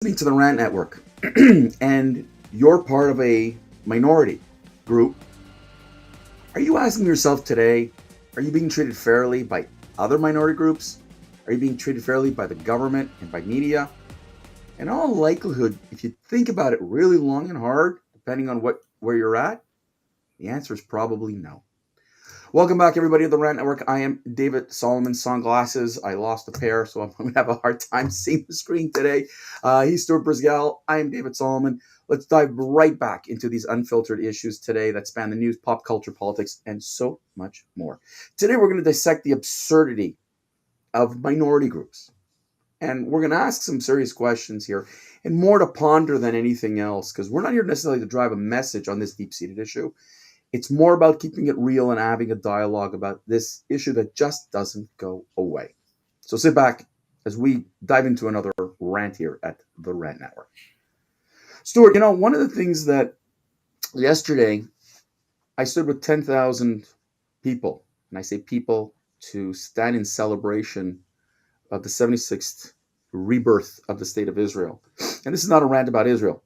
Listening to the Rant Network and you're part of a minority group, are you asking yourself today, are you being treated fairly by other minority groups? Are you being treated fairly by the government and by media? In all likelihood, if you think about it really long and hard, depending on where you're at, the answer is probably no. Welcome back, everybody, to the Rant Network. I am David Solomon. Sunglasses. I lost a pair, so I'm going to have a hard time seeing the screen today. He's Stuart Brisgell. I am David Solomon. Let's dive right back into these unfiltered issues today that span the news, pop culture, politics, and so much more. Today, we're going to dissect the absurdity of minority groups. And we're going to ask some serious questions here and more to ponder than anything else, because we're not here necessarily to drive a message on this deep-seated issue. It's more about keeping it real and having a dialogue about this issue that just doesn't go away. So sit back as we dive into another rant here at the Rant Network. Stuart, one of the things that yesterday I stood with 10,000 people, and I say people to stand in celebration of the 76th rebirth of the state of Israel. And this is not a rant about Israel.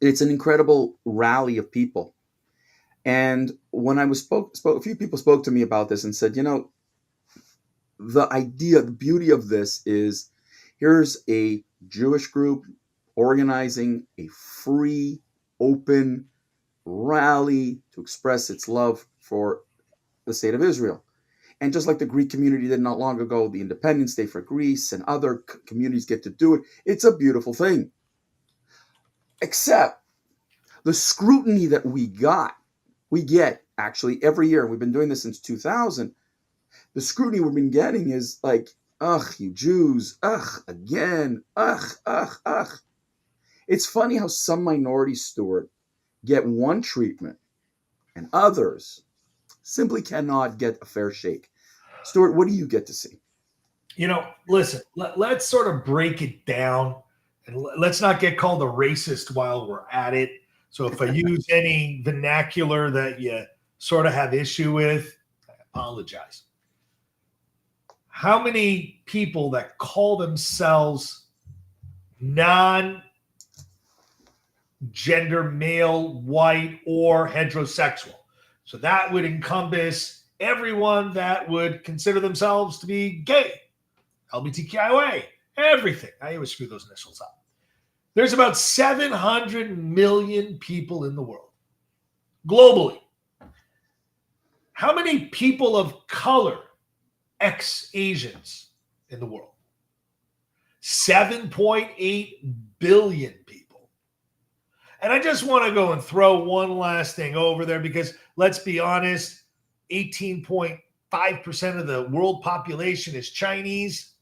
It's an incredible rally of people. And when I spoke, a few people spoke to me about this and said, the idea, the beauty of this is here's a Jewish group organizing a free, open rally to express its love for the state of Israel. And just like the Greek community did not long ago, the Independence Day for Greece and other communities get to do it. It's a beautiful thing. Except the scrutiny that we get actually every year, and we've been doing this since 2000, the scrutiny we've been getting is like, ugh, you Jews, ugh, again, ugh, ugh, ugh. It's funny how some minorities, Stuart, get one treatment and others simply cannot get a fair shake. Stuart, what do you get to see? Listen, let's sort of break it down, and let's not get called a racist while we're at it. So if I use any vernacular that you sort of have issue with, I apologize. How many people that call themselves non-gender, male, white, or heterosexual? So that would encompass everyone that would consider themselves to be gay, LGBTQIA, everything. I always screw those initials up. There's about 700 million people in the world, globally. How many people of color, ex-Asians, in the world? 7.8 billion people. And I just want to go and throw one last thing over there because, let's be honest, 18.5% of the world population is Chinese.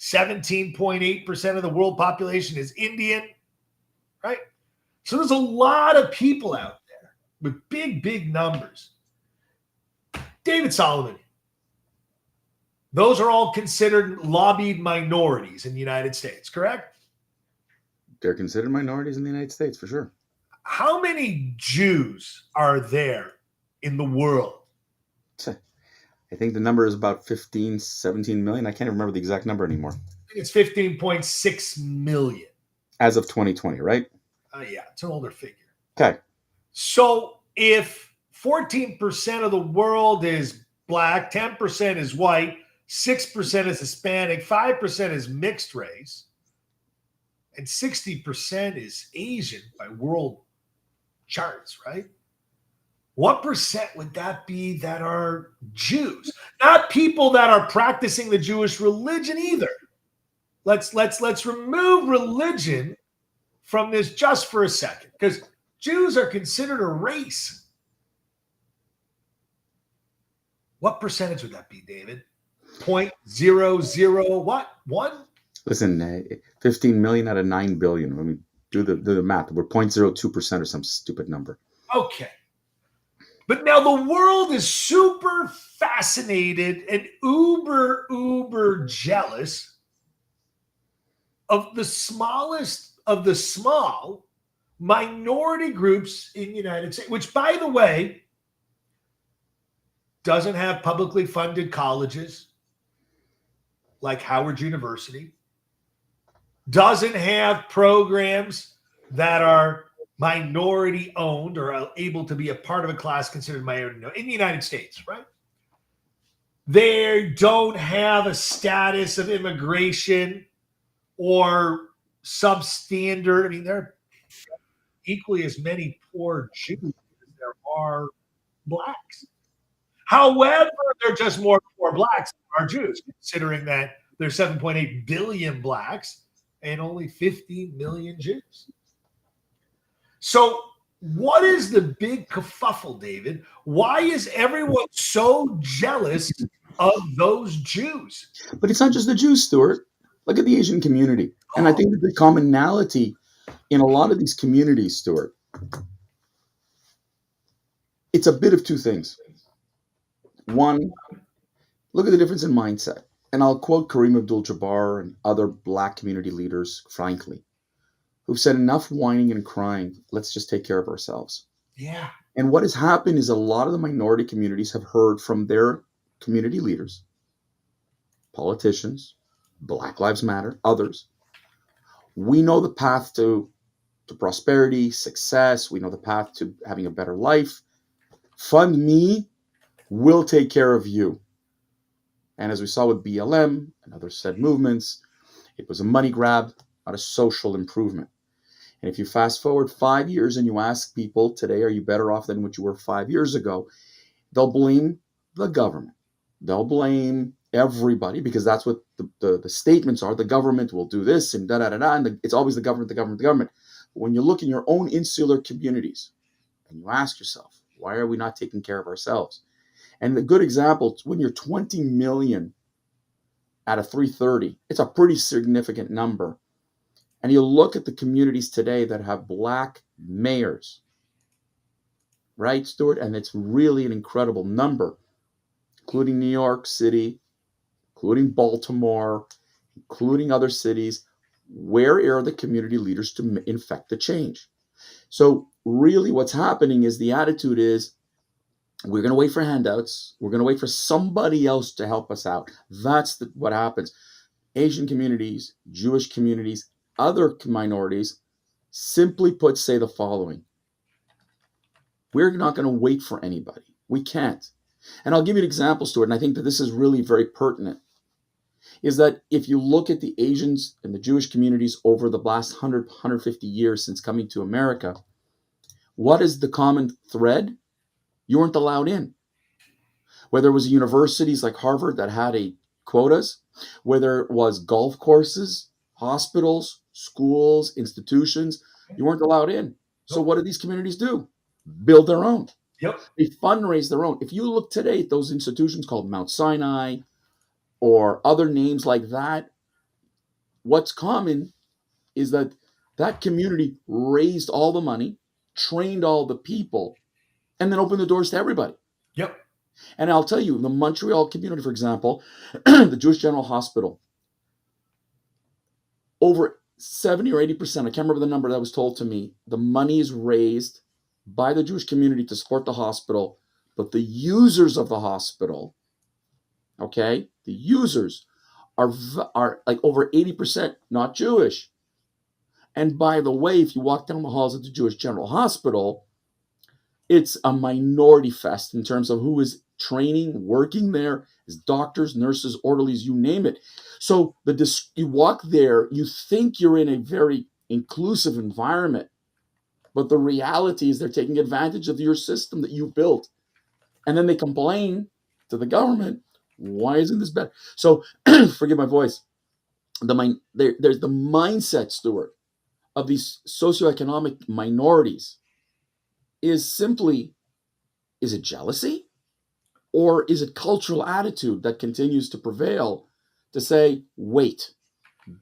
17.8% of the world population is Indian, right? So there's a lot of people out there with big, big numbers. David Solomon, those are all considered lobbied minorities in the United States, correct? They're considered minorities in the United States, for sure. How many Jews are there in the world? I think the number is about 15, 17 million. I can't remember the exact number anymore. I think it's 15.6 million. As of 2020, right? Yeah, it's an older figure. Okay. So if 14% of the world is black, 10% is white, 6% is Hispanic, 5% is mixed race, and 60% is Asian by world charts, right? What percent would that be that are Jews? Not people that are practicing the Jewish religion either. Let's remove religion from this just for a second, because Jews are considered a race. What percentage would that be, David? 0.00 what? 1? Listen, 15 million out of 9 billion. Let me do the math. We're 0.02% or some stupid number. Okay. But now the world is super fascinated and uber jealous of the smallest of the small minority groups in the United States, which, by the way, doesn't have publicly funded colleges like Howard University, doesn't have programs that are minority owned or are able to be a part of a class considered minority owned in the United States, right? They don't have a status of immigration or substandard. I mean, there are equally as many poor Jews as there are blacks. However, they're just more poor blacks than are Jews, considering that there's 7.8 billion blacks and only 50 million Jews. So, what is the big kerfuffle, David? Why is everyone so jealous of those Jews? But it's not just the Jews, Stuart. Look at the Asian community. And I Oh, think that the commonality in a lot of these communities, Stuart, it's a bit of two things. One, look at the difference in mindset. And I'll quote Kareem Abdul Jabbar and other black community leaders, frankly, who've said enough whining and crying. Let's just take care of ourselves. yeah. And what has happened is a lot of the minority communities have heard from their community leaders, politicians, Black Lives Matter, others. We know the path to prosperity, success. We know the path to having a better life. Fund me, we'll take care of you. And as we saw with BLM and other said movements, it was a money grab, not a social improvement. And if you fast forward 5 years and you ask people today, are you better off than what you were 5 years ago? They'll blame the government. They'll blame everybody because that's what the statements are. The government will do this and da da da da. And it's always the government, the government, the government. But when you look in your own insular communities and you ask yourself, why are we not taking care of ourselves? And the good example, when you're 20 million out of 330, it's a pretty significant number. And you look at the communities today that have black mayors, right, Stuart? And it's really an incredible number, including New York City, including Baltimore, including other cities. Where are the community leaders to infect the change? So, really, what's happening is the attitude is we're going to wait for handouts. We're going to wait for somebody else to help us out. That's what happens. Asian communities, Jewish communities, other minorities, simply put, say the following: we're not going to wait for anybody. We can't. And I'll give you an example, Stuart, and I think that this is really very pertinent, is that if you look at the Asians and the Jewish communities over the last 150 years since coming to America, what is the common thread? You weren't allowed in. Whether it was universities like Harvard that had a quotas, whether it was golf courses, hospitals, schools, institutions, you weren't allowed in. So what do these communities do? Build their own. Yep. They fundraise their own. If you look today at those institutions called Mount Sinai or other names like that, what's common is that that community raised all the money, trained all the people, and then opened the doors to everybody. Yep. And I'll tell you, the Montreal community, for example, the Jewish General Hospital, over 70 or 80%, I can't remember the number that was told to me, the money is raised by the Jewish community to support the hospital, but the users of the hospital, okay, the users are like over 80% not Jewish. And by the way, if you walk down the halls of the Jewish General Hospital, it's a minority fest in terms of who is training, working there as doctors, nurses, orderlies, you name it. So you walk there, you think you're in a very inclusive environment, but the reality is they're taking advantage of your system that you built. And then they complain to the government, why isn't this better? So forgive my voice. There's the mindset, Stuart, of these socioeconomic minorities is simply, is it jealousy? Or is it cultural attitude that continues to prevail to say, wait,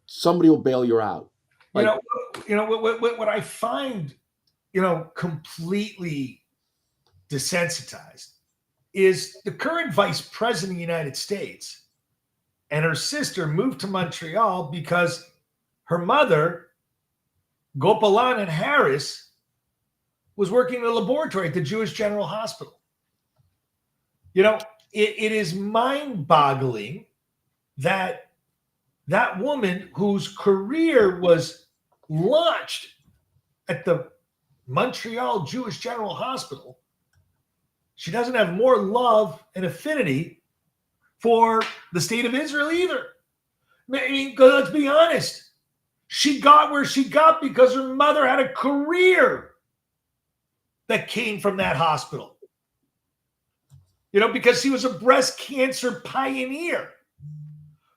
somebody will bail you out? You Like, know, what I find, completely desensitized is the current vice president of the United States and her sister moved to Montreal because her mother, Gopalan Harris, was working in a laboratory at the Jewish General Hospital. It is mind boggling that that woman whose career was launched at the Montreal Jewish General Hospital, she doesn't have more love and affinity for the state of Israel either. I mean, let's be honest. She got where she got because her mother had a career that came from that hospital. Because she was a breast cancer pioneer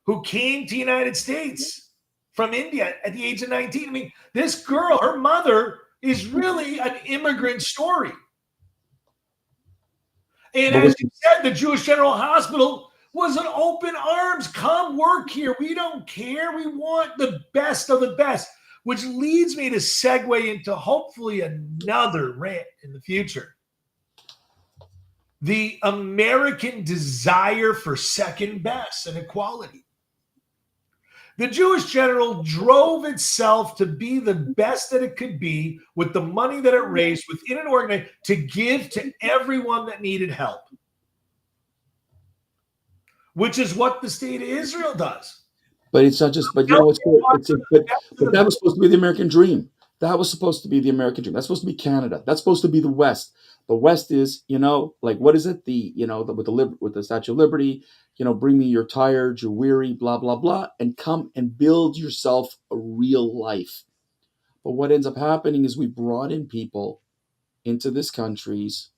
who came to the United States from India at the age of 19. I mean, this girl, her mother, is really an immigrant story. And as you said, the Jewish General Hospital was an open arms. Come work here. We don't care. We want the best of the best, which leads me to segue into hopefully another rant in the future. The American desire for second best and equality. The Jewish General drove itself to be the best that it could be with the money that it raised within an organization to give to everyone that needed help, which is what the state of Israel does. But it's not just. But you know what's good? But that was supposed to be the American dream. That was supposed to be the American dream. That's supposed to be Canada. That's supposed to be the West. The West is, like what is it? With the Statue of Liberty. Bring me you're tired, you're weary, blah blah blah, and come and build yourself a real life. But what ends up happening is we brought in people into this countries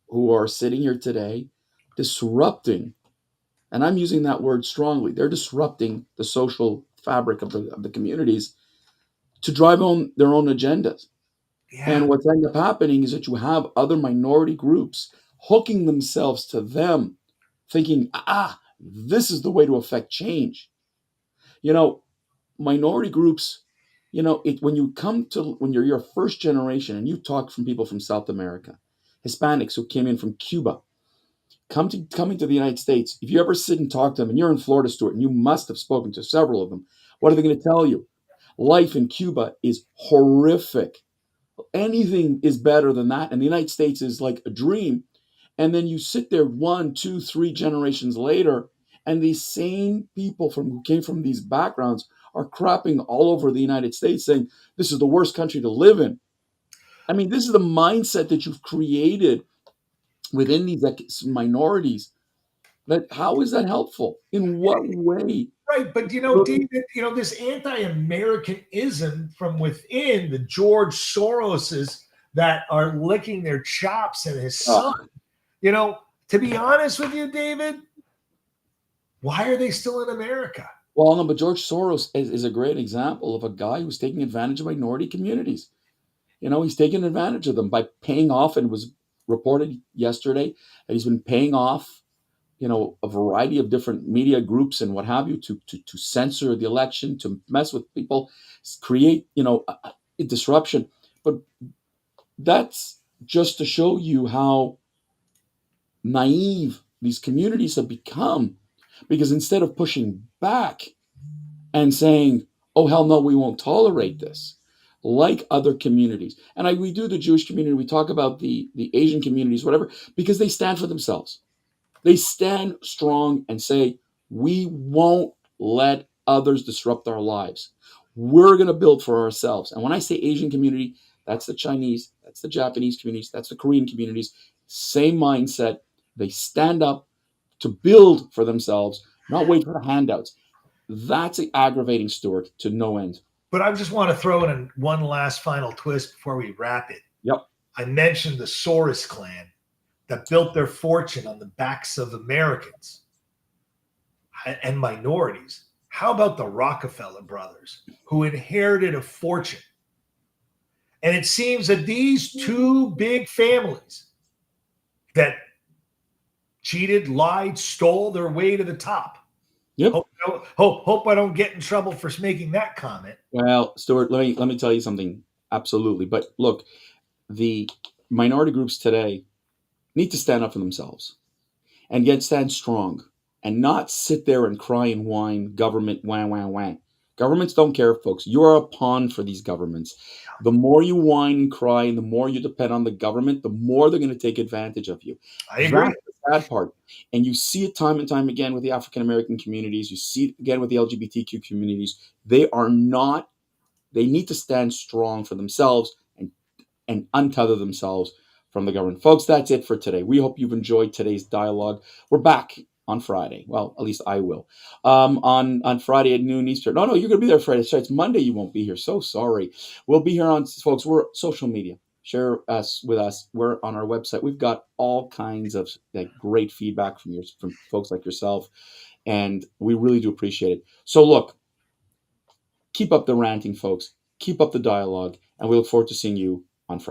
who are sitting here today, disrupting, and I'm using that word strongly. They're disrupting the social fabric of the communities to drive on their own agendas. Yeah. And what's ended up happening is that you have other minority groups hooking themselves to them, thinking, this is the way to affect change. Minority groups, when you're your first generation and you talk from people from South America, Hispanics who came in from Cuba, coming to the United States, if you ever sit and talk to them, and you're in Florida, Stuart, and you must have spoken to several of them, what are they going to tell you? Life in Cuba is horrific. Anything is better than that. And the United States is like a dream. And then you sit there 1, 2, 3 generations later, and these same people who came from these backgrounds are crapping all over the United States saying, this is the worst country to live in. I mean, this is the mindset that you've created within these minorities. How is that helpful? In what way? Right, but David, this anti-Americanism from within the George Soroses that are licking their chops at his son. To be honest with you, David, why are they still in America? Well, no, but George Soros is a great example of a guy who's taking advantage of minority communities. He's taking advantage of them by paying off, and it was reported yesterday that he's been paying off, a variety of different media groups and what have you to censor the election, to mess with people, create, a disruption. But that's just to show you how naive these communities have become, because instead of pushing back and saying, oh, hell no, we won't tolerate this, like other communities. And we do the Jewish community, we talk about the Asian communities, whatever, because they stand for themselves. They stand strong and say, we won't let others disrupt our lives. We're going to build for ourselves. And when I say Asian community, that's the Chinese, that's the Japanese communities, that's the Korean communities. Same mindset. They stand up to build for themselves, not wait for the handouts. That's aggravating, Stuart, to no end. But I just want to throw in one last final twist before we wrap it. Yep. I mentioned the Soros clan that built their fortune on the backs of Americans and minorities. How about the Rockefeller brothers, who inherited a fortune? And it seems that these two big families that cheated, lied, stole their way to the top. Yep. Hope I don't get in trouble for making that comment. Well, Stuart, let me tell you something. Absolutely. But look, the minority groups today need to stand up for themselves and yet stand strong and not sit there and cry and whine, government, wah, wah, wah. Governments don't care, folks. You are a pawn for these governments. The more you whine and cry and the more you depend on the government, the more they're going to take advantage of you. I agree. sad part. And you see it time and time again with the African American communities. You see it again with the LGBTQ communities. They are not, they need to stand strong for themselves and untether themselves from the government. Folks, that's it for today. We hope you've enjoyed today's dialogue. We're back on Friday. Well, at least I will. On Friday at noon Eastern. No, you're going to be there Friday. So it's Monday. You won't be here. So sorry. We'll be here on, folks. We're social media. Share us with us. We're on our website. We've got all kinds of like great feedback from folks like yourself, and we really do appreciate it. So look, keep up the ranting, folks. Keep up the dialogue, and we look forward to seeing you on Friday.